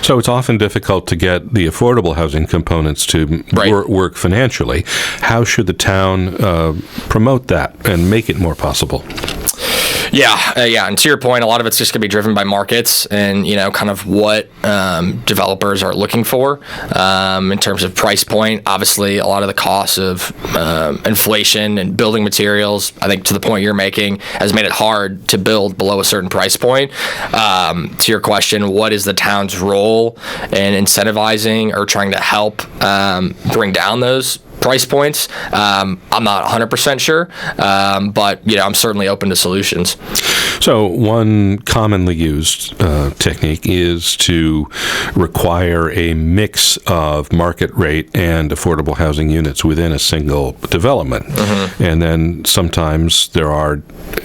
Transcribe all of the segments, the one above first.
So it's often difficult to get the affordable housing components to work financially. How should the town promote that and make it more possible? Yeah. And to your point, a lot of it's just going to be driven by markets and, kind of what developers are looking for in terms of price point. Obviously, a lot of the costs of inflation and building materials, I think to the point you're making, has made it hard to build below a certain price point. To your question, what is the town's role in incentivizing or trying to help bring down those price points? I'm not 100% sure, but I'm certainly open to solutions. So one commonly used technique is to require a mix of market rate and affordable housing units within a single development. Mm-hmm. And then sometimes there are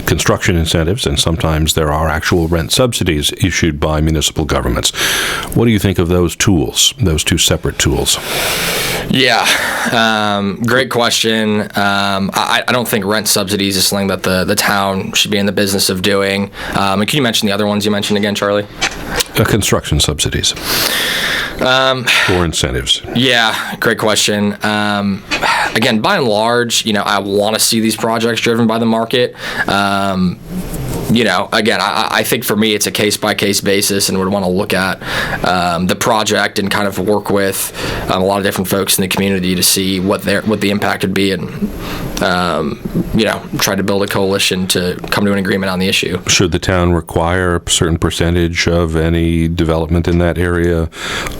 construction incentives and sometimes there are actual rent subsidies issued by municipal governments. What do you think of those tools, those two separate tools? Yeah, great question. I don't think rent subsidies is something that the town should be in the business of doing. And can you mention the other ones you mentioned again, Charlie? Construction subsidies or incentives. Yeah, great question. Again, by and large, I want to see these projects driven by the market. Again, I think for me it's a case-by-case basis and would want to look at the project and kind of work with a lot of different folks in the community to see what the impact would be and, try to build a coalition to come to an agreement on the issue. Should the town require a certain percentage of any development in that area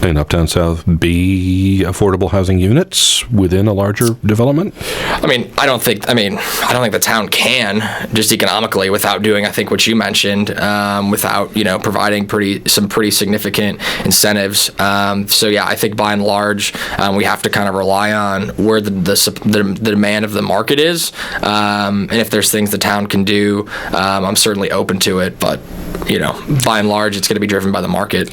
in Uptown South be affordable housing units within a larger development? I don't think the town can just economically without doing, I think, what you mentioned, without providing some pretty significant incentives. I think by and large we have to kind of rely on where the demand of the market is, and if there's things the town can do, I'm certainly open to it. But by and large, it's going to be driven by the market.